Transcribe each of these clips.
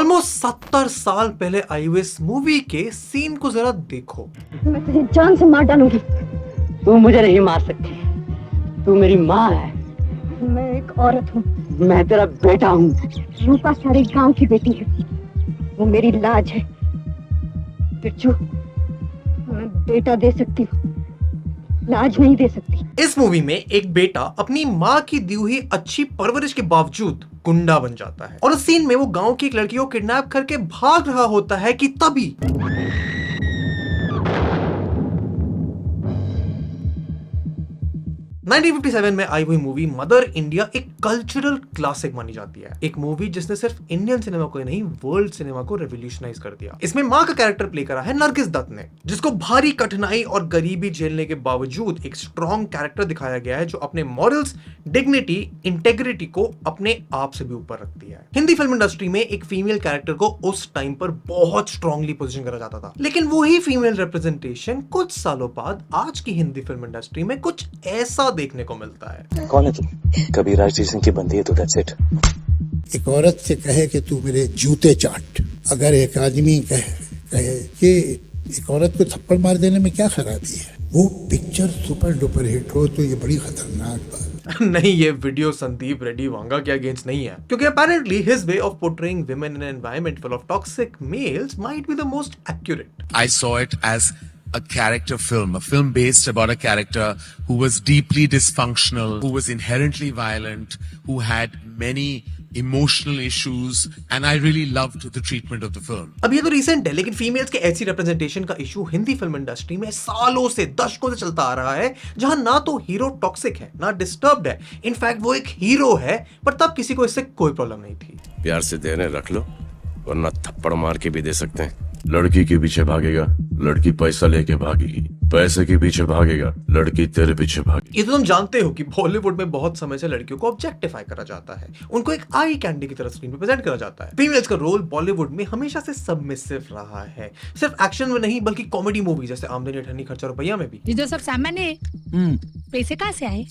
Almost 70 साल पहले आई हुई इस मूवी के सीन को जरा देखो। मैं तुझे जान से मार डालूंगी। तू मुझे नहीं मार सकती, तू मेरी माँ है। मैं एक औरत हूँ। मैं तेरा बेटा हूँ। रूपा सारे गांव की बेटी है, वो मेरी लाज है। बिरजू, मैं बेटा दे सकती हूँ, लाज नहीं दे सकती। इस मूवी में एक बेटा अपनी माँ की दी हुई अच्छी परवरिश के बावजूद गुंडा बन जाता है और उस सीन में वो गांव की एक लड़की को किडनैप करके भाग रहा होता है कि तभी 1957 में आई हुई मूवी मदर इंडिया एक कल्चरल क्लासिक मानी जाती है। एक मूवी जिसने सिर्फ इंडियन सिनेमा को ही नहीं वर्ल्ड सिनेमा को रेवोल्यूशनाइज कर दिया। इसमें माँ का कैरेक्टर प्ले करा है नरगिस दत्त ने, जिसको भारी कठिनाई और गरीबी झेलने के बावजूद एक स्ट्रॉन्ग कैरेक्टर दिखाया गया है जो अपने मॉरल्स, डिग्निटी, इंटेग्रिटी को अपने आप से भी ऊपर रखती है। हिंदी फिल्म इंडस्ट्री में एक फीमेल कैरेक्टर को उस टाइम पर बहुत स्ट्रांगली पोजीशन करा जाता था, लेकिन वही फीमेल रिप्रेजेंटेशन कुछ सालों बाद आज की हिंदी फिल्म इंडस्ट्री में कुछ ऐसा देखने को मिलता है। कौन है तुम? कभी राजवीर सिंह की बंदी है तो दैट्स इट। एक औरत से कहे कि तू मेरे जूते चाट, अगर एक आदमी कहे कि एक औरत को थप्पड़ मार देने में क्या खराबी है, वो पिक्चर सुपर डुपर हिट हो तो ये बड़ी खतरनाक बात। नहीं, ये वीडियो संदीप रेड्डी वांगा के अगेंस्ट नहीं है, क्योंकि apparently his way of portraying women in an environment full of toxic males might be the most accurate. I saw it as a character film, a film based about a character who was deeply dysfunctional, who was inherently violent, who had many emotional issues, and I really loved the treatment of the film. अब ये तो recent है, लेकिन females के ऐसी representation का issue Hindi film industry में सालों से, दशकों से चलता आ रहा है, जहां ना तो हीरो टॉक्सिक है, ना डिस्टर्ब्ड है। इनफैक्ट वो एक हीरो है, पर तब किसी को इससे कोई प्रॉब्लम नहीं थी। प्यार से देने रख लो, वरना थप्पड़ मार के भी दे सकते हैं। लड़की के पीछे भागेगा, लड़की पैसा लेके भागेगी, पैसे के पीछे भागेगा, लड़की तेरे पीछे भागेगी। ये तो तुम जानते हो कि बॉलीवुड में बहुत समय से लड़कियों को ऑब्जेक्टिफाई करा जाता है, उनको एक आई कैंडी की तरह स्क्रीन पे प्रेजेंट करा जाता है। फीमेल्स का रोल बॉलीवुड में हमेशा से सबमिसिव रहा है, सिर्फ एक्शन में नहीं बल्कि कॉमेडी मूवी जैसे आमदनी अठन्नी खर्चा रुपया में भी। ये जो सब सामान है, पैसे कहाँ से आए?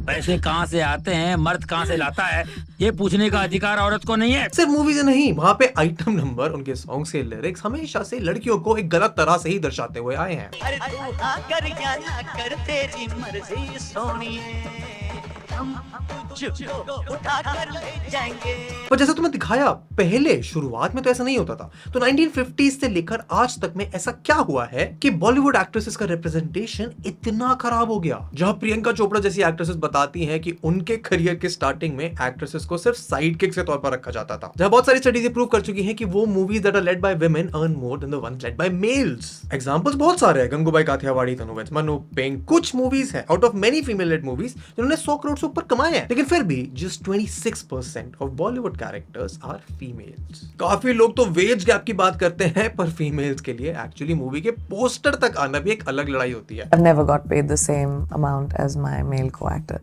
पैसे कहाँ से आते हैं, मर्द कहाँ से लाता है, ये पूछने का अधिकार औरत को नहीं है। सिर्फ मूवी से नहीं, वहाँ पे आइटम नंबर, उनके सॉन्ग्स के लिरिक्स हमेशा से लड़कियों को एक गलत तरह से ही दर्शाते हुए आए हैं। अरे तू आकर क्या ना कर, तेरी मर्जी सोनिए, हम तुझको उठा कर ले जाएंगे। पर जैसा तुम्हें दिखाया पहले, शुरुआत में तो ऐसा नहीं होता था। तो 1950s से लेकर आज तक में ऐसा क्या हुआ है कि बॉलीवुड एक्ट्रेसेस का रिप्रेजेंटेशन इतना खराब हो गया, जहां प्रियंका चोपड़ा जैसी एक्ट्रेसेस बताती हैं कि उनके करियर के स्टार्टिंग में एक्ट्रेसेस को सिर्फ साइड किक के तौर पर रखा जाता था। जहां बहुत सारी स्टडीज प्रूव कर चुकी हैं कि वो movies that are led by women earn more than the ones led by males. Examples बहुत सारे हैं, गंगूबाई काठियावाड़ी, तनु मनु, पिंक, कुछ मूवीज हैं out of many female led movies जिन्होंने 100 करोड़ से ऊपर कमाए हैं, लेकिन फिर भी just 26% of Bollywood characters are females. काफी लोग तो वेज गैप की बात करते हैं, पर फीमेल्स के लिए एक्चुअली मूवी के पोस्टर तक आना भी एक अलग लड़ाई होती है। I've never got paid the same amount as my male co-actor.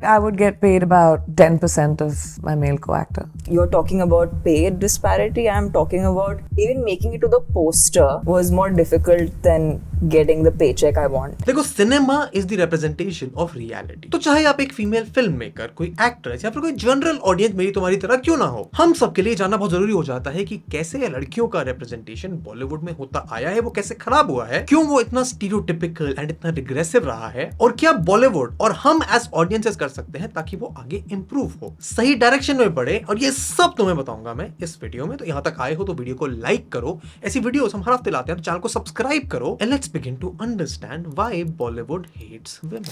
I would get paid about 10% of my male co-actor. You're talking about paid disparity. I'm talking about even making it to the poster was more difficult than getting the paycheck I want. देखो, cinema is the representation of reality. तो चाहे आप एक female film maker, कोई actress या फिर कोई general audience मेरी तुम्हारी तरह क्यों ना हो, हम सबके लिए जानना बहुत जरूरी हो जाता है कि कैसे लड़कियों का रिप्रेजेंटेशन बॉलीवुड में होता आया है, वो कैसे खराब हुआ है, क्यों वो इतना स्टीरियोटिपिकल एंड इतना रिग्रेसिव रहा है, और क्या बॉलीवुड और हम एज ऑडियंसेस कर सकते हैं ताकि वो आगे इंप्रूव हो, सही डायरेक्शन में बढ़े। और ये सब तुम्हें बताऊंगा मैं इस वीडियो में। तो यहां तक आए हो तो वीडियो को लाइक करो, ऐसी वीडियोस हम हर हफ्ते लाते हैं, तो चैनल को सब्सक्राइब करो, and let's begin to understand why Bollywood hates women.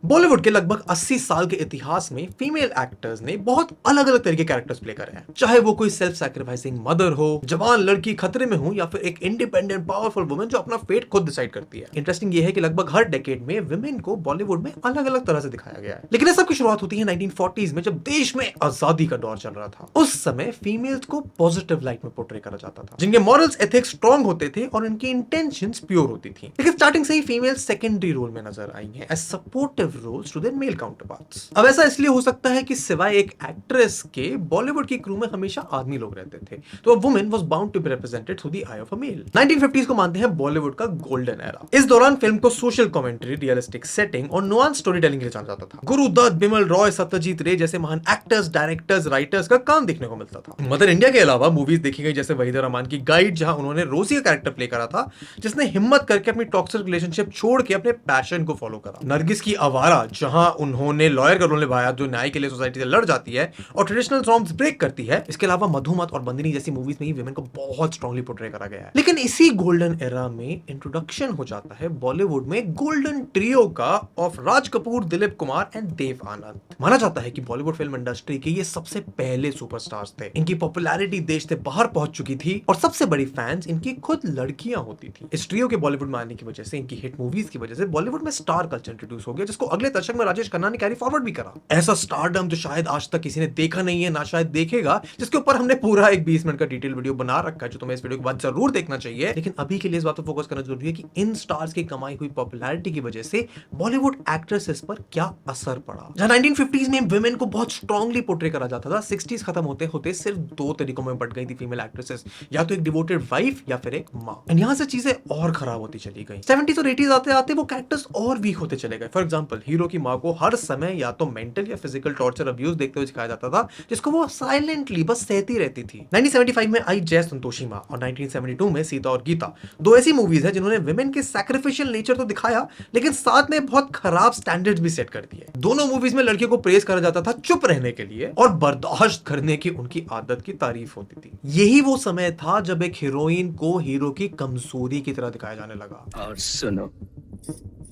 Bollywood के लगभग 80 साल के इतिहास में फीमेल एक्टर्स ने बहुत अलग अलग तरह के कैरेक्टर्स प्ले करे हैं, चाहे वो कोई सेल्फ सैक्रिफाइसिंग मदर हो, जवान लड़की खतरे में हो, या फिर एक इंडिपेंडेंट पावरफुल वुमेन जो अपना फेट खुद डिसाइड करती है। इंटरेस्टिंग ये है कि लगभग हर डेकेड में वुमेन को बॉलीवुड में अलग अलग तरह से दिखाया गया है, लेकिन इस सब की शुरुआत होती है 1940s में, जब देश में आजादी का दौर चल रहा था। उस समय फीमेल्स को पॉजिटिव लाइट में पोर्ट्रे करा जाता था, जिनके मॉरल्स, एथिक्स स्ट्रॉन्ग होते थे और इनकी इंटेंशंस प्योर होती थी। लेकिन स्टार्टिंग से ही फीमेल सेकेंडरी रोल में नजर आई है, as supportive submissive roles to their male counterparts. अब ऐसा इसलिए हो सकता है कि सिवाय एक एक्ट्रेस के बॉलीवुड की क्रू में हमेशा आदमी लोग रहते थे, तो a woman was bound to be represented through the eye of a male. 1950s को मानते हैं बॉलीवुड का गोल्डन एरा। इस दौरान फिल्म को सोशल कमेंट्री, रियलिस्टिक सेटिंग और नुआंस स्टोरी टेलिंग के लिए जाना जाता था। गुरु दत्त, बिमल रॉय, सत्यजीत रे जैसे महान एक्टर्स, डायरेक्टर्स, राइटर्स का काम देखने को मिलता था। मदर इंडिया के अलावा मूवीज देखी गई जैसे वहीदा रहमान की गाइड, जहां उन्होंने रोजी का कैरेक्टर प्ले करा था, जिसने हिम्मत करके अपनी टॉक्सिक रिलेशनशिप छोड़ के अपने पैशन को फॉलो करा। नरगिस की आवारा, जहां उन्होंने लॉयर का रोल निभाया जो न्याय के लिए सोसाइटी से लड़ जाती है और ट्रेडिशनल नॉर्म्स ब्रेक करती है। इसके अलावा मधुमत और बंदिनी जैसी मूवीज में ही विमेन को बहुत स्ट्रांगली पोर्ट्रे करा गया है। लेकिन इसी गोल्डन एरा में इंट्रोडक्शन हो जाता है बॉलीवुड में गोल्डन ट्रियो का ऑफ राज कपूर, दिलीप कुमार एंड देव आनंद। माना जाता है कि बॉलीवुड फिल्म इंडस्ट्री के ये सबसे पहले सुपरस्टार्स थे। इनकी पॉपुलैरिटी देश से बाहर पहुंच चुकी थी और सबसे बड़ी फैंस इनकी खुद लड़कियां होती थी। इस ट्रियो के बॉलीवुड में आने की वजह से, इनकी हिट मूवीज की वजह से बॉलीवुड में स्टार कल्चर इंट्रोड्यूस हो गया, जिसको अगले दशक में राजेश खन्ना ने कैरी फॉरवर्ड भी करा। ऐसा स्टारडम जो शायद आज तक किसी ने देखा नहीं है, ना शायद देखेगा, जिसके ऊपर हमने पूरा एक 20 मिनट का डिटेल वीडियो बना रखा है, जो तुम्हें इस वीडियो के बाद जरूर देखना चाहिए। लेकिन अभी के लिए इस बात पर फोकस करना जरूरी है कि इन स्टार्स की कमाई हुई पॉपुलैरिटी की वजह से बॉलीवुड एक्ट्रेसेस पर क्या असर पड़ा। जहां 1950s में वुमेन को बहुत स्ट्रांगली पोर्ट्रे करा जाता था, 60s खत्म होते होते सिर्फ दो तरीकों में बट गई थी फीमेल एक्ट्रेसेस, या तो एक डिवोटेड वाइफ या फिर एक मां। एंड यहां से चीजें और खराब होती चली गई। 70s और 80s आते आते वो कैरेक्टर्स और वीक होते चले गए। फॉर एग्जांपल, हीरो की मां को हर समय या तो मेंटल या फिजिकल टॉर्चर, अब्यूज देखते हुए दिखाया जाता था, जिसको वो साइलेंटली बस सहती रहती थी। 1975 में आई जय संतोषी मां और 1972 में सीता और गीता, दो ऐसी मूवीज है जिन्होंने विमेन के सैक्रिफिशियल नेचर तो दिखाया, लेकिन साथ में बहुत खराब स्टैंडर्ड्स भी सेट कर दिए। दोनों मूवीज में लड़कियों को प्रेज करा जाता था चुप रहने के लिए और बर्दाश्त करने की उनकी आदत की तारीफ होती थी। यही वो समय था जब एक हीरोइन को हीरो की कमजोरी की तरह दिखाया जाने लगा। और सुनो,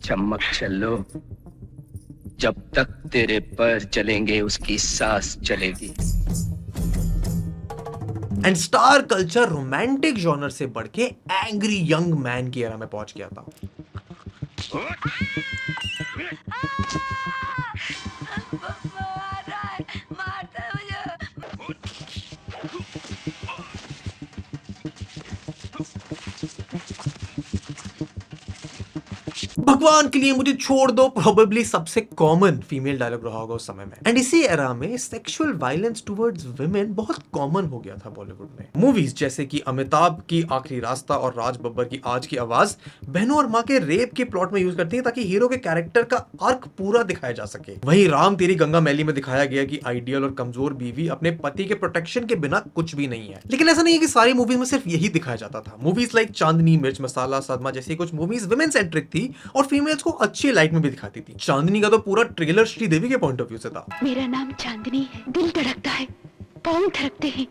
चमक चलो, जब तक तेरे पैर चलेंगे उसकी सांस चलेगी। And star culture romantic genre से बढ़ के एंग्री यंग मैन की एरा में पहुंच गया था। भगवान के लिए मुझे छोड़ दो प्रोबेबली सबसे कॉमन फीमेल डायलॉग रहा होगा उस समय में। एंड इसी एरा में सेक्सुअल वायलेंस टुवर्ड्स विमेन बहुत कॉमन हो गया था बॉलीवुड में। मूवीज जैसे कि अमिताभ की आखिरी रास्ता और राज बब्बर की आज की आवाज बहनों और मां के रेप के प्लॉट में यूज करती है ताकि हीरो के कैरेक्टर का आर्क पूरा दिखाया जा सके। वहीं राम तेरी गंगा मैली में दिखाया गया कि आइडियल और कमजोर बीवी अपने पति के प्रोटेक्शन के बिना कुछ भी नहीं है। लेकिन ऐसा नहीं है कि सारी मूवीज में सिर्फ यही दिखाया जाता था। मूवीज लाइक चांदनी, मिर्च मसाला, सदमा जैसी कुछ मूवीज विमेन सेंट्रिक थी और फीमेल्स को अच्छी लाइट में भी दिखाती थी। चांदनी का तो पूरा ट्रेलर श्रीदेवी के पॉइंट ऑफ व्यू से था। मेरा नाम चांदनी है, दिल धड़कता है, पाँव थिरकते हैं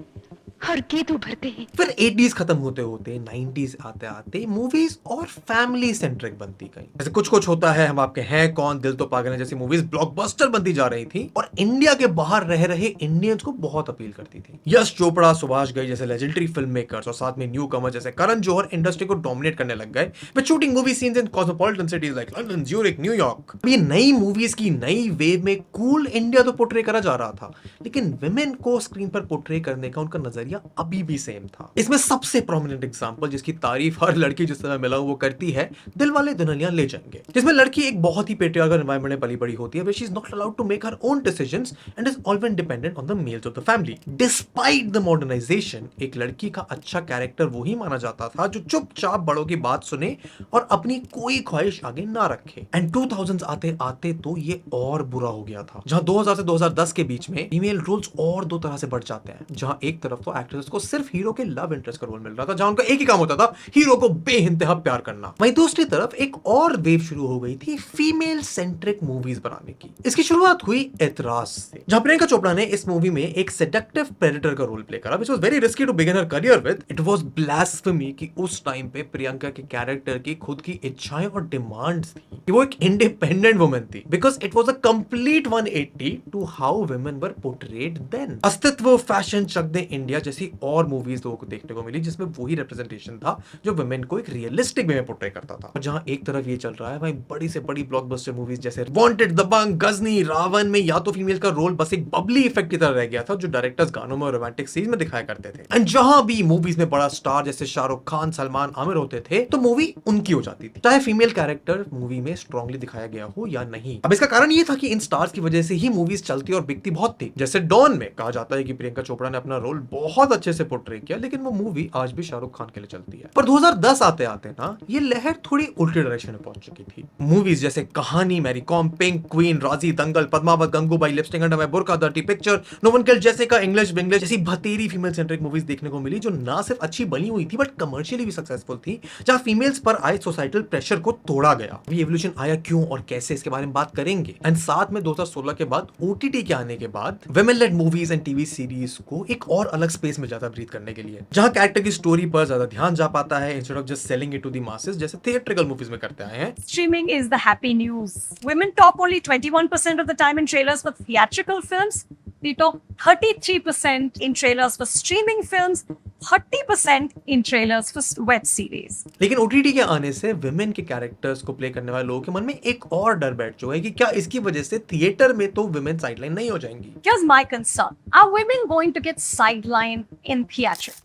और गीत उभरते हैं। फिर 80s खत्म होते होते 90s आते आते मूवीज और फैमिली सेंट्रिक बनती गई। जैसे कुछ कुछ होता है, हम आपके हैं कौन, दिल तो पागल है जैसी मूवीज ब्लॉकबस्टर बनती जा रही थी और इंडिया के बाहर रह रहे इंडियंस को बहुत अपील करती थी। यश चोपड़ा, सुभाष घई जैसे लेजेंडरी फिल्म मेकर्स और साथ में न्यू कमर जैसे करण जौहर इंडस्ट्री को डोमिनेट करने लग गए with shooting movie scenes in cosmopolitan cities like London, Zurich, New York. ये नई मूवीज की नई वेव में कूल इंडिया तो पोर्ट्रे करा जा रहा था, लेकिन विमेन को स्क्रीन पर पोर्ट्रे करने का उनका नजरिया अभी भी सेम था। इसमें सबसे प्रोमिनेंट एग्जांपल जिसकी तारीफ हर लड़की जिस समय मिला वो करती है, दिलवाले दुल्हनिया ले जाएंगे, जिसमें लड़की एक बहुत ही पेट्रियार्कल एनवायरनमेंट में पली बड़ी होती है, she is not allowed to make her own decisions and is always dependent on the males of the family. Despite the modernisation, एक लड़की का अच्छा कैरेक्टर वही माना जाता था जो चुपचाप बड़ों की बात सुने और अपनी कोई ख्वाहिश आगे ना रखे। एंड 2000s आते आते तो ये और बुरा हो गया था, जहां 2000 से 2010 के बीच में फीमेल रोल्स और दो तरह से बढ़ जाते हैं। जहां एक तरफ तो एक्ट्रेस को सिर्फ हीरो के लव इंटरेस्ट का रोल मिल रहा था, जहां उनका एक ही काम होता था, हीरो को बेइंतहा प्यार करना। वहीं दूसरी तरफ एक और वेव शुरू हो गई थी फीमेल सेंट्रिक मूवीज बनाने की। इसकी शुरुआत हुई एतराज से, जहां प्रियंका चोपड़ा ने इस मूवी में एक सेडक्टिव प्रेडेटर का रोल प्ले करा, which was very risky to begin her career with. It was blasphemy कि उस टाइम पे प्रियंका के कैरेक्टर की खुद की इच्छाएं और डिमांड्स थी कि वो एक इंडिपेंडेंट वुमन थी, because it was a complete 180 to how women were portrayed then. Astitva, Fashion, Chak De India जैसी और मूवीज लोगों को देखने को मिली जिसमें वही रिप्रेजेंटेशन था जो वुमेन को एक रियलिस्टिक वे में पोर्ट्रे करता था। और जहां एक तरफ ये चल रहा है भाई बड़ी से बड़ी ब्लॉकबस्टर मूवीज जैसे वांटेड, दबंग, गजनी, रावण में या तो फीमेल का रोल बस एक बबली इफेक्ट की तरह रह गया था जो डायरेक्टर्स गानों में और रोमांटिक सीन्स में दिखाया करते थे। एंड जहां भी मूवीज में बड़ा स्टार जैसे शाहरुख खान, सलमान, आमिर होते थे तो मूवी उनकी हो जाती थी, चाहे फीमेल कैरेक्टर मूवी में स्ट्रांगली दिखाया गया हो या नहीं। अब इसका कारण ये था कि इन स्टार्स की वजह से ही मूवीज चलती और बिकती बहुत थी। जैसे डॉन में कहा जाता है कि प्रियंका चोपड़ा ने अपना रोल बहुत अच्छे से पोर्ट्रे किया, लेकिन वो मूवी आज भी शाहरुख खान के लिए चलती है। पर 2010 आते आते ना ये लहर थोड़ी उल्टी डायरेक्शन में पहुंच चुकी थी। मूवीज जैसे कहानी, Mary com, pink, queen, Raazi, Dangal, Padmaavat, Gangubai, lipstick under my burkha, dirty picture, no one killed Jessica, English Vinglish जैसी भतेरी फीमेल सेंट्रिक मूवीज देखने को मिली जो ना सिर्फ अच्छी बनी हुई थी बट कमर्शियली भी सक्सेसफुल थी, जहां फीमेल्स पर आए सोसाइटल प्रेशर को तोड़ा गया। ये एवोल्यूशन आया क्यों और कैसे, इसके बारे में बात करेंगे। एंड साथ में 2016 के बाद OTT के आने के बाद women lead movies and TV series को एक और अलग स्पेस मिल जाता ब्रीथ करने के लिए, जहां कैरेक्टर की स्टोरी पर ज्यादा ध्यान जा पाता है instead of just selling it to the masses जैसे थिएट्रिकल मूवीज में करते आए हैं। Streaming is the happy news. Women talk only 21% of the time in trailers for theatrical films. We talk 33% in trailers for streaming films, 30% in trailers for web series. लेकिन OTT के आने से women के characters को play करने वाले लोगों के मन में एक और डर बैठ चुका है कि क्या इसकी वजह से थिएटर में तो विमेन साइडलाइन नहीं हो जाएंगी। Here's my concern. Are women going to get sidelined in theatre?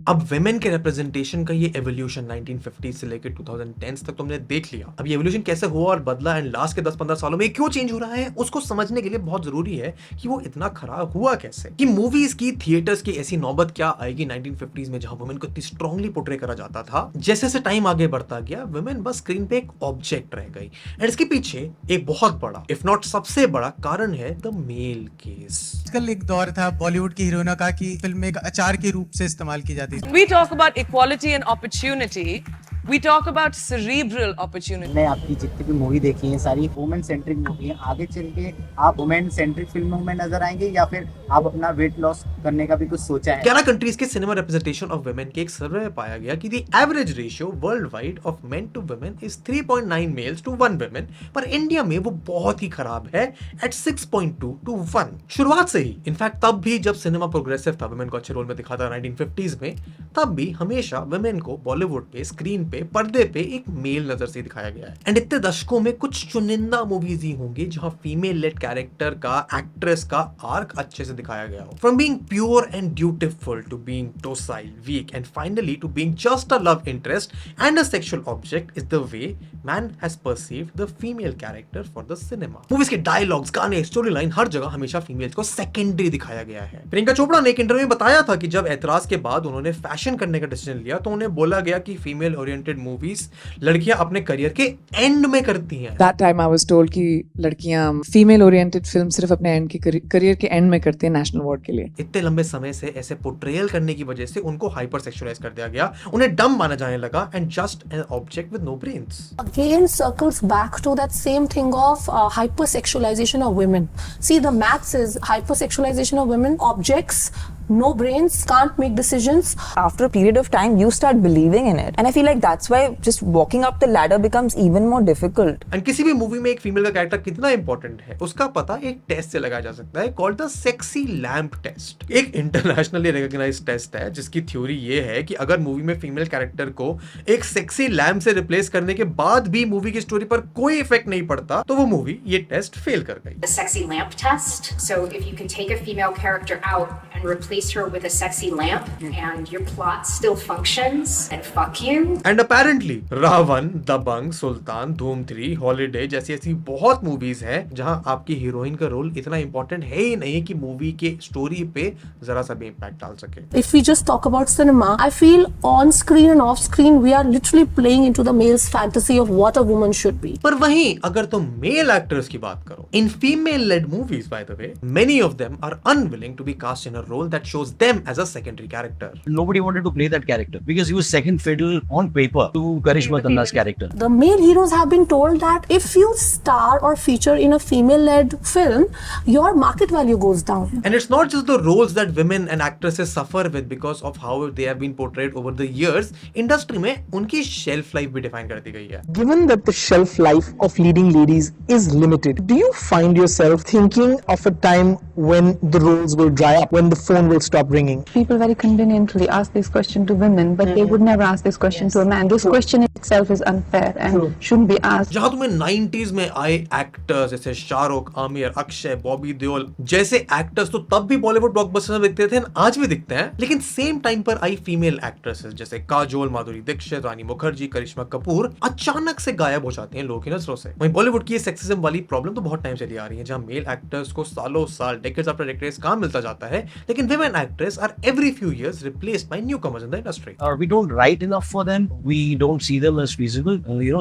अब विमेन के रिप्रेजेंटेशन का ये एवोल्यूशन 1950 से लेकर 2010 तक तुमने देख लिया। अब ये एवोल्यूशन कैसे हुआ और बदला एंड लास्ट के 10-15 सालों में क्यों चेंज हो रहा है उसको समझने के लिए बहुत जरूरी है कि वो इतना खराब हुआ कैसे, कि मूवीज की, थिएटर्स की ऐसी नौबत क्या आएगी 1950s में जहां वुमेन को इतनी स्ट्रांगली पोर्ट्रे करा जाता था। जैसे जैसे टाइम आगे बढ़ता गया वुमेन बस स्क्रीन पे एक ऑब्जेक्ट रह गई। एंड इसके पीछे एक बहुत बड़ा इफ नॉट सबसे बड़ा कारण है द मेल केस। आजकल एक दौर था बॉलीवुड की हीरोइनों का कि फिल्म एक अचार के रूप से इस्तेमाल की जाती थी। We talk about equality and opportunity. We talk about cerebral opportunity. मैं आपकी जितनी भी मूवी देखी है सारी वुमेन सेंट्रिक मूवी है। आगे चल के आप वुमेन सेंट्रिक फिल्मों में नजर आएंगे या फिर आप अपना वेट लॉस करने का भी कुछ सोचा है? 11 कंट्रीज के सिनेमा रिप्रेजेंटेशन ऑफ वुमेन के एक सर्वे में पाया गया कि the average ratio world wide of men to women is 3.9 males to 1 women, पर इंडिया में वो बहुत ही खराब है एट 6.2 टू 1। शुरुआत से ही, इनफैक्ट तब भी जब सिनेमा प्रोग्रेसिव था, वुमेन को अच्छे रोल में दिखाता 1950s में, तब भी हमेशा वुमेन को बॉलीवुड पे स्क्रीन पे पर्दे पे एक मेल नजर से दिखाया गया है। एंड इतने दशकों में कुछ चुनिंदा मूवीज ही होंगी जहां फीमेल लेड कैरेक्टर का, एक्ट्रेस का आर्क अच्छे से दिखाया गया हो। From being pure and dutiful to being docile, weak and finally to being just a love interest and a sexual object is the way man has perceived the female character for the cinema. Movies के dialogues, गाने, story line, हर जगह हमेशा females को secondary दिखाया गया है। प्रियंका चोपड़ा ने एक इंटरव्यू में बताया था कि जब ऐतराज के बाद उन्होंने फैशन करने का डिसीजन लिया तो उन्हें बोला गया कि फीमेल ओरिएंटेड मूवीज लड़कियां अपने करियर के एंड में करती हैं। That time I was told कि लड़कियां फीमेल ओरिएंटेड फिल्म सिर्फ अपने एंड की करियर के एंड में करती हैं नेशनल अवार्ड के लिए। इतने लंबे समय से ऐसे पोर्ट्रेयल करने की वजह से उनको हाइपर सेक्सुअलाइज कर दिया गया, उन्हें डम माना जाने लगा and just an object with no brains. Again circles back to that same thing of hypersexualization of women. See, the maths is hypersexualization of women, objects, no brains, can't make decisions. After a period of time, you start believing in it. And I feel like that's why just walking up the ladder becomes even more difficult. And किसी भी movie में एक female का character कितना important है उसका पता एक टेस्ट से लगाया जा सकता है called the sexy lamp test. एक इंटरनेशनली रिकॉग्नाइज्ड टेस्ट है जिसकी थ्योरी ये है कि अगर मूवी में फीमेल कैरेक्टर को एक सेक्सी लैम्प से रिप्लेस करने के बाद भी मूवी की स्टोरी पर कोई इफेक्ट नहीं पड़ता तो वो मूवी ये टेस्ट फेल कर गई। The sexy lamp test. So if you can take a female character out and replace her with a sexy lamp and your plot still functions, and fuck you. And apparently Ravan, दबंग, सुल्तान, धूम 3, holiday जैसी ऐसी बहुत movies हैं जहां आपकी heroine का role इतना important है ही नहीं कि मूवी के स्टोरी पे जरा सा भी इम्पैक्ट डाल सके। If we just talk about cinema, I feel on screen and off screen we are literally playing into the male's fantasy of what a woman should be. पर वहीं अगर तुम मेल एक्टर्स की बात करो, in female led movies by the way, many of them are unwilling to be cast in a role that shows them as a secondary character. Nobody wanted to play that character because he was second fiddle on paper to Karishma Tanna's character. The male heroes have been told that if you star or feature in a female-led film, your market value goes down. And it's not just the roles that women and actresses suffer with because of how they have been portrayed over the years. Industry में उनकी shelf life भी define कर दी गई है। Given that the shelf life of leading ladies is limited, do you find yourself thinking of a time when the roles will dry up, when the phone will stop ringing. People very conveniently ask this question to women, but they would never ask this question to a man. This question itself is unfair and shouldn't be asked. जहां तुम्हें 90s में आए actors जैसे शाहरुख, आमिर, अक्षय, बॉबी देओल जैसे actors तो तब भी Bollywood blockbuster में दिखते थे, आज भी दिखते हैं, लेकिन सेम टाइम पर आई फीमेल एक्ट्रेसेस जैसे काजोल, माधुरी दीक्षित, रानी मुखर्जी, करिश्मा कपूर अचानक से गायब हो जाती हैं लोगों की नजरों से। वहीं बॉलीवुड की ये सेक्सिज्म वाली प्रॉब्लम तो बहुत टाइम चली आ रही है, जहां मेल एक्टर्स को सालों साल, डेकेड्स आफ्टर डेकेड्स काम मिलता जाता है, लेकिन women actors are every few years replaced by newcomers in the industry. We don't write enough for them. We don't see them as feasible.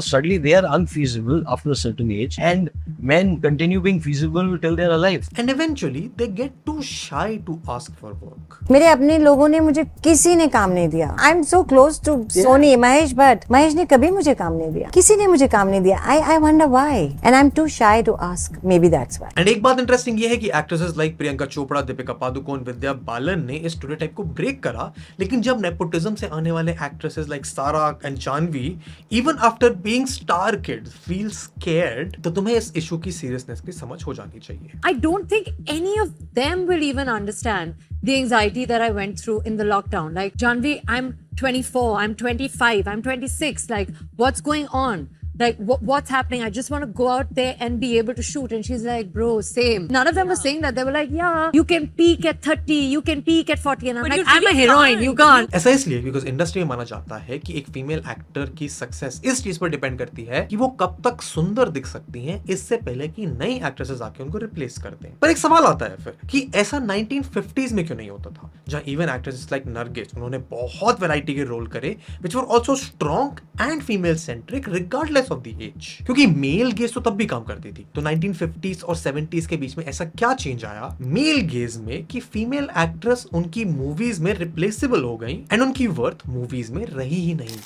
Suddenly they are unfeasible after a certain age, and men continue being feasible till they're alive. And eventually they get too shy to ask for work. मेरे अपने लोगों ने मुझे किसी ने काम नहीं दिया. I'm so close to Sony, Mahesh, but Mahesh ने कभी मुझे काम नहीं दिया. किसी ने मुझे काम नहीं दिया. I wonder why. And I'm too shy to ask. Maybe that's why. And एक बात इंटरेस्टिंग ये है कि एक्ट्रेसेस लाइक प्रियंका चोपड़ा, दीपिका पादुकोण, विद्या बालन ने इस स्टीरियोटाइप को ब्रेक करा, लेकिन जब नेपोटिज्म से आने वाले actresses like Sara and Janhvi even after being star kids feel scared, तो तुम्हें इस इशू की सीरियसनेस की समझ हो जानी चाहिए. I don't think any of them will even understand the anxiety that I went through in the lockdown. Like, Janvi, I'm 24, I'm 25, I'm 26. Like, what's going on? Like, what's happening? I just want to go out there and be able to shoot. And she's like, bro, same. None of them were saying that. They were like, yeah, you can peak at 30, you can peak at 40. And I'm like, I'm a heroine, you can't. ऐसा इसलिए because industry में माना जाता है कि एक female actor की success इस चीज पर डिपेंड करती है कि वो कब तक सुंदर दिख सकती हैं, इससे पहले कि नई एक्ट्रेसेस आके उनको रिप्लेस कर दें. पर एक सवाल आता है फिर कि ऐसा 1950s में क्यों नहीं होता था, जहां इवन एक्ट्रेसेस लाइक नरगिस, उन्होंने बहुत वैरायटी के रोल करे which were also strong and female centric regardless of the age, क्योंकि मेल गेज तो तब भी काम करती थी. तो 1950s और 70s के बीच में ऐसा क्या चेंज आया मेल गेज में कि फीमेल एक्ट्रेस उनकी मूवीज में रिप्लेसेबल हो गई एंड उनकी वर्थ मूवीज में रही ही नहीं.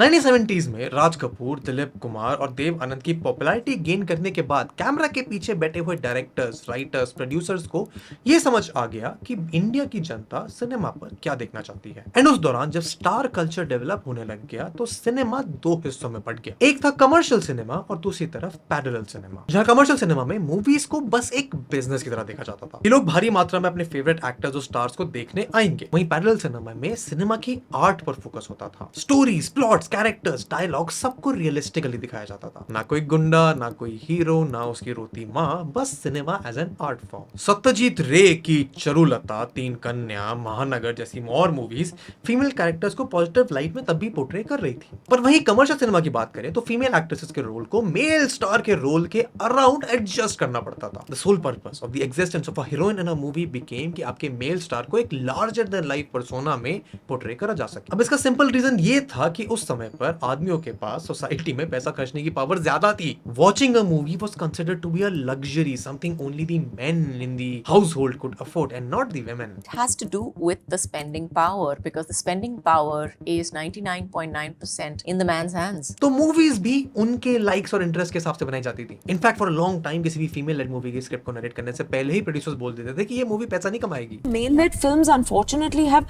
1970s में राज कपूर, दिलीप कुमार और देव आनंद की पॉपुलैरिटी गेन करने के बाद कैमरा के पीछे बैठे हुए डायरेक्टर्स, राइटर्स, प्रोड्यूसर्स को यह समझ आ गया कि इंडिया की जनता सिनेमा पर क्या देखना चाहती है. एंड उस दौरान जब स्टार कल्चर डेवलप होने लग गया तो सिनेमा दो हिस्सों में बंट गया. एक था कमर्शियल सिनेमा और दूसरी तरफ पैरेलल सिनेमा, जहां कमर्शियल सिनेमा में मूवीज को बस एक बिजनेस की तरह देखा जाता था. ये लोग भारी मात्रा में अपने फेवरेट एक्टर्स और स्टार्स को देखने आएंगे. वहीं पैरेलल सिनेमा में सिनेमा की आर्ट पर फोकस होता था. स्टोरीज, प्लॉट्स, कैरेक्टर्स, डायलॉग सबको रियलिस्टिकली दिखाया जाता था. ना कोई गुंडा, ना कोई हीरो, ना उसकी रोती माँ, बस cinema as an art form. Satyajit Ray की चरुलता, तीन कन्या, महानगर जैसी और मूवीज फीमेल कैरेक्टर्स को पॉजिटिव लाइट में तब भी पोर्ट्रे कर रही थी. पर वहीं कमर्शियल सिनेमा की बात करें तो फीमेल एक्ट्रेसेस के रोल को मेल स्टार के रोल के अराउंड एडजस्ट करना पड़ता था. The sole purpose of the existence of a heroine in a movie became कि आपके मेल स्टार को एक लार्जर देन लाइफ पर्सोना में पोर्ट्रे करा जा सके. अब इसका सिंपल रीजन ये था कि उस समय पर आदमियों के पास सोसाइटी में पैसा खर्चने की पावर ज्यादा थी. Watching a movie was considered to be a luxury, something only the men in the household could afford and not the women. It has to do with the spending power because the spending power is 99.9% in the man's hands. तो movies भी उनके likes और interest के हिसाब से बनाई जाती थी. In fact for a long time किसी भी फीमेल लेड मूवी की स्क्रिप्ट को नरेट करने से पहले ही प्रोड्यूसर्स बोल देते थे कि ये मूवी पैसा नहीं कमाएगी. Male-led films unfortunately have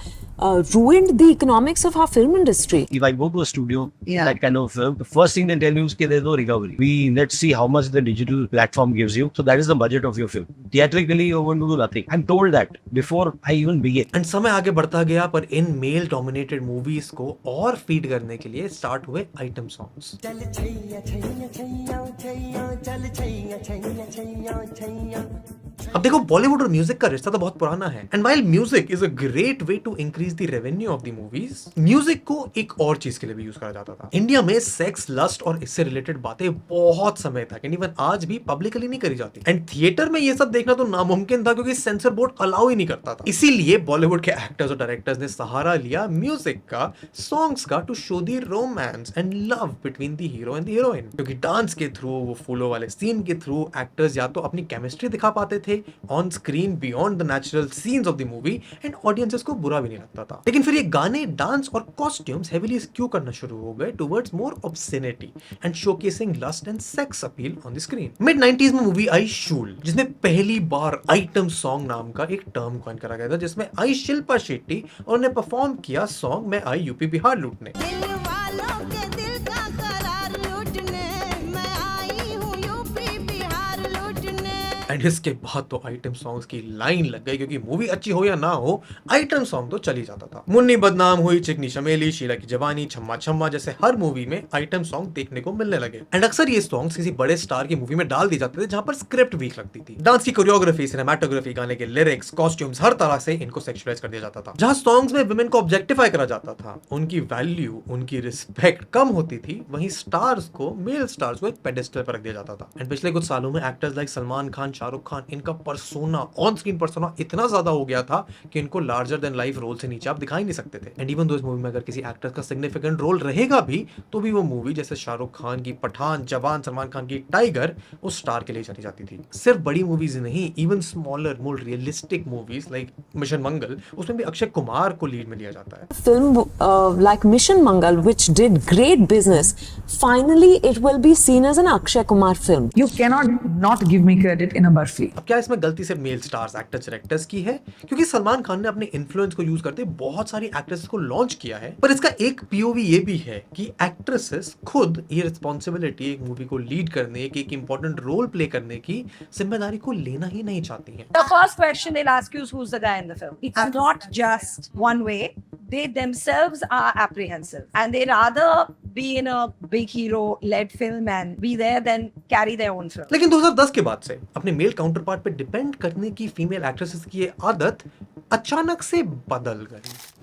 ruined the economics of our film industry. If I go to a studio, that kind of film, the first thing they tell you is that there's no recovery. Let's see how much the digital platform gives you. So that is the budget of your film. Theatrically, you're going to do nothing. I'm told that before I even begin. And समय आगे बढ़ता गया पर in male dominated movies को और feed करने के लिए स्टार्ट हुए आइटम सॉन्ग्स. अब देखो बॉलीवुड और म्यूजिक का रिश्ता तो बहुत पुराना है. And while music is a great way to increase the revenue of the movies, music को एक और चीज के लिए भी यूज करा जाता था. इंडिया में सेक्स, लस्ट और इससे रिलेटेड बातें बहुत समय तक एंड इवन आज भी पब्लिकली नहीं करी जाती. एंड थिएटर में ये सब देखना तो नामुमकिन था क्योंकि सेंसर बोर्ड अलाउ ही नहीं करता था. इसीलिए बॉलीवुड के एक्टर्स और डायरेक्टर्स ने सहारा लिया म्यूजिक का, सॉन्ग्स का, to show the romance and love between the hero and the heroine. क्योंकि डांस के थ्रू, वो फूलों वाले सीन के थ्रू एक्टर्स या तो अपनी केमिस्ट्री दिखा पाते थे on screen beyond the natural scenes of the movie and audiences को बुरा भी नहीं लगता था. लेकिन फिर ये गाने, डांस और कॉस्ट्यूम्स हेवीली स्क्यू करना शुरू हो गए towards more obscenity and showcasing lust and sex appeal on the screen. Mid 90s में मूवी आई शूल, जिसमें पहली बार आइटम सॉन्ग नाम का एक टर्म कॉइन करा गया था, जिसमें आई शिल्पा शेट्टी और ने परफॉर्म किया सॉन्ग मैं आई यूपी बिहार लूटने. एंड इसके बाद तो आइटम सॉन्ग्स की लाइन लग गई, क्योंकि मूवी अच्छी हो या ना हो आइटम सॉन्ग तो चल ही जाता था। मुन्नी बदनाम हुई, चिकनी चमेली, शीला की जवानी, छम्मा छम्मा जैसे हर मूवी में आइटम सॉन्ग देखने को मिलने लगे। एंड अक्सर ये सॉन्ग्स किसी बड़े स्टार की मूवी में डाल दिए जाते थे जहां पर स्क्रिप्ट वीक लगती थी। डांस की कोरियोग्राफी, सिनेमेटोग्राफी, गाने के लिरिक्स, कॉस्ट्यूम्स, हर तरह से इनको सेक्सुअलाइज कर दिया जाता था। जहां सॉन्ग्स में वुमेन को ऑब्जेक्टिफाई करा जाता था, उनकी वैल्यू, उनकी रिस्पेक्ट कम होती थी, वहीं स्टार्स को, मेल स्टार्स को एक पेडेस्टल पर रख दिया जाता था। एंड पिछले कुछ सालों में एक्टर्स लाइक सलमान खान, शाहरुख खान, इनका पर्सोना, ऑन स्क्रीन पर्सोना इतना ज्यादा हो गया था कि इनको लार्जर देन लाइफ रोल से नीचे आप दिखाई नहीं सकते थे। एंड इवन दो इस मूवी में अगर किसी एक्टर का सिग्निफिकेंट रोल रहेगा भी, तो भी वो मूवी जैसे शाहरुख खान की पठान, जवान, सलमान खान की टाइगर उस स्टार के लिए चली जाती थी। सिर्फ बड़ी मूवीज नहीं, even smaller, more realistic movies like mission Mangal, उसमें भी अक्षय कुमार को लीड में लिया जाता है। Film like Mission Mangal, which did great business, finally it will be seen as an Akshay Kumar film. You cannot not give me credit in a Barfi. अब क्या इसमें गलती सिर्फ मेल स्टार्स, एक्टर्स, डायरेक्टर्स की है? क्योंकि सलमान खान ने अपने इन्फ्लुएंस को यूज करते बहुत सारी एक्ट्रेसेस को लॉन्च किया है, पर इसका एक पीओवी ये भी है कि एक्ट्रेसेस खुद ये रिस्पॉन्सिबिलिटी, एक मूवी को लीड करने की, एक इंपॉर्टेंट रोल प्ले करने की जिम्मेदारी को लेना ही नहीं चाहती हैं। The first question they'll ask you is who's the guy in the film. It's not just one way. They themselves are apprehensive and they rather be in a big hero-led film and be there than carry their own film. लेकिन 2010 के बाद से अपने mail counter part पे depend करने की female actresses की ये आदत अचानक से बदल गई।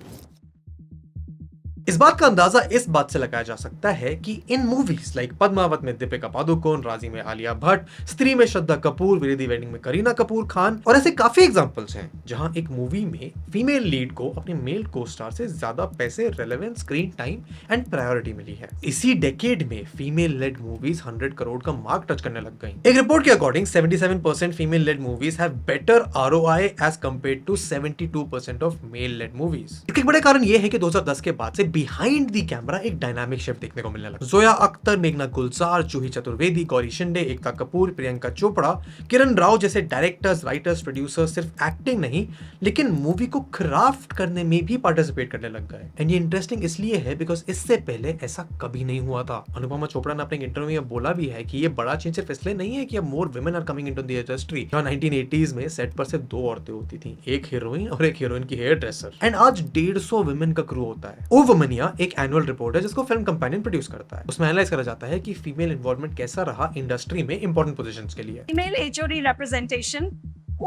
इस बात का अंदाजा इस बात से लगाया जा सकता है कि इन मूवीज लाइक पद्मावत में दीपिका पादुकोण, राजी में आलिया भट्ट, स्त्री में श्रद्धा कपूर, विलेदी वेडिंग में करीना कपूर खान, और ऐसे काफी एग्जांपल्स हैं जहां एक मूवी में फीमेल लीड को अपने मेल को स्टार से ज्यादा पैसे, relevance, screen time and priority मिली है। इसी डेकेड में फीमेल लेड मूवीज 100 करोड़ का मार्क टच करने लग गई। एक रिपोर्ट के according 77% female led movies have better ROI as compared to 72% of male led movies. इसके बड़े कारण ये है कि 2010 के बाद से बिहाइंड द कैमरा एक डायनामिक शिफ्ट देखने को मिलने लगा। जोया अख्तर, मेघना गुलजार, जूही चतुर्वेदी, गौरी शिंदे, एकता कपूर, प्रियंका चोपड़ा, किरण राव जैसे डायरेक्टर्स, राइटर्स, प्रोड्यूसर्स सिर्फ एक्टिंग नहीं लेकिन मूवी को क्राफ्ट करने में भी पार्टिसिपेट करने लग गए। एंड ये इंटरेस्टिंग इसलिए है बिकॉज इससे पहले ऐसा कभी नहीं हुआ था। अनुपमा चोपड़ा ने अपने इंटरव्यू में बोला भी है कि ये बड़ा चेंज सिर्फ इसलिए नहीं है कि अब more women are coming into the industry. 1980s में सेट पर सिर्फ 2 औरतें होती थी, एक हीरोइन और एक हीरोइन की हेयर ड्रेसर। एंड आज 150 वुमेन का क्रू होता है। ओ वुमेनिया एक एनुअल रिपोर्ट है जिसको फिल्म कंपेनियन प्रोड्यूस करता है। उसमें एनालाइज करा जाता है कि फीमेल इन्वॉल्वमेंट कैसा रहा इंडस्ट्री में इंपॉर्टेंट पोजीशंस के लिए। Female HOD representation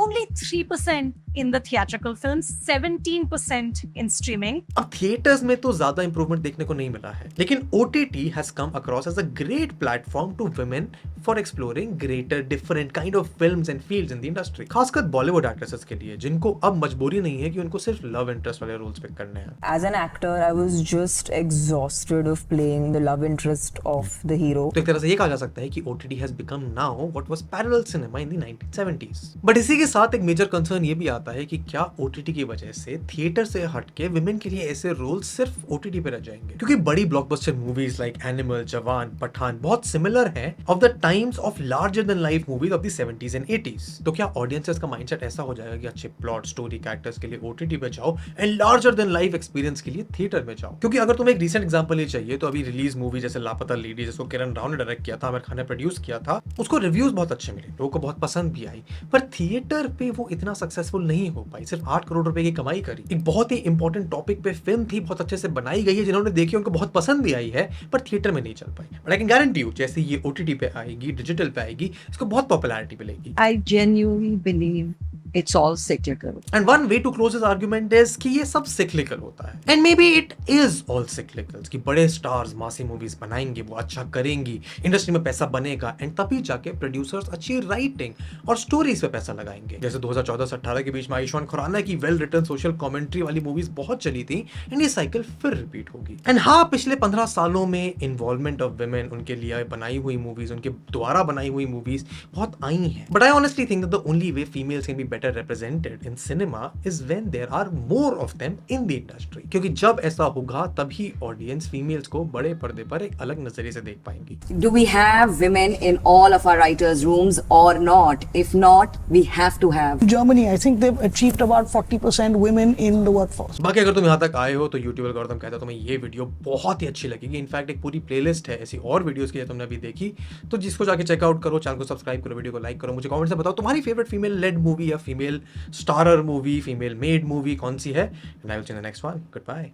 only 3% in the theatrical films, 17% in streaming. अब थिएटर्स में तो ज्यादा इंप्रूवमेंट देखने को नहीं मिला है, लेकिन OTT has come across as a great platform to women for exploring greater different kind of films and fields in the industry. खासकर बॉलीवुड एक्ट्रेसेस के लिए जिनको अब मजबूरी नहीं है कि उनको सिर्फ लव इंटरेस्ट वाले रोल्स पिक करने हैं। As an actor, I was just exhausted of playing the love interest of the hero. तो एक तरह से ये कहा जा सकता है कि OTT has become now what was parallel cinema in the 1970s. But इसी के साथ एक मेजर कंसर्न ये भी आता है कि क्या OTT की वजह से थिएटर से हटके विमेन के लिए ऐसे रोल्स सिर्फ OTT पे रह जाएंगे, क्योंकि बड़ी ब्लॉकबस्टर मूवीज लाइक एनिमल, जवान, पठान बहुत सिमिलर है of the times of larger than life movies of the 70s and 80s। तो क्या ऑडियंसेस का माइंडसेट ऐसा हो जाएगा कि अच्छे प्लॉट, स्टोरी, कैरेक्टर्स के लिए OTT पे जाओ and larger than life experience के लिए थिएटर में जाओ? क्योंकि अगर तुम्हें एक रिसेंट एग्जांपल ही चाहिए तो अभी रिलीज मूवी जैसे लापता लेडी, जिसको किरण राव ने डायरेक्ट किया था, आमिर खान ने प्रोड्यूस किया था, उसको रिव्यूज बहुत अच्छे मिले, लोगों को बहुत पसंद भी आई, पर थिएटर पे वो इतना सक्सेसफुल नहीं हो पाई। सिर्फ 8 करोड़ रुपए की कमाई करी। एक बहुत ही इंपॉर्टेंट टॉपिक पे फिल्म थी, बहुत अच्छे से बनाई गई है, जिन्होंने देखी उनको बहुत पसंद भी आई है, पर थिएटर में नहीं चल पाई। But I can guarantee you जैसे ये OTT पे आएगी, डिजिटल पे आएगी, इसको बहुत पॉपुलैरिटी मिलेगी। I genuinely believe it's all cyclical. And one way to close his argument is कि ये सब cyclical होता है। And maybe it is all cyclical कि बड़े स्टार्स मासी मूवीज बनाएंगे, वो अच्छा करेंगी, इंडस्ट्री में पैसा बनेगा, एंड तभी जाके प्रोड्यूसर्स अच्छी राइटिंग और स्टोरीज पे पैसा लगाएंगे। जैसे 2014 से 18 के बीच में आयुष्मान खुराना की वेल रिटन सोशल कमेंट्री वाली मूवीज बहुत चली थी, एंड ये साइकिल फिर रिपीट होगी। एंड हाँ, पिछले 15 सालों में इन्वॉल्वमेंट ऑफ वुमेन, उनके लिए बनाई हुई मूवीज, उनके द्वारा बनाई हुई मूवीज बहुत आई हैं, but I honestly think that the only way females can be better better represented in cinema is when there are more of them in the industry. क्योंकि जब ऐसा होगा तभी ऑडियंस फीमेल्स को बड़े पर्दे पर एक अलग नजरिए से देख पाएंगी. Do we have women in all of our writers' rooms or not? If not, we have to have. Germany, I think they've achieved about 40% women in the workforce. बाकी अगर तुम यहाँ तक आए हो तो यूट्यूब एल्गोरिथम कहता है तुम्हें ये वीडियो बहुत ही अच्छी लगेगी. इनफैक्ट एक पूरी प्लेलिस्ट है ऐसी और वीडियोस की तुमने अभी देखी, तो जिसको जाके चेकआउट करो, चैनल को सब्सक्राइब करो, वीडियो को लाइक करो, मुझे कमेंट से बताओ तुम्हारी फेवरेट फीमेल लेड मूवी या female starrer movie, female made movie कौन सी है. And I will see in the next one. Good bye.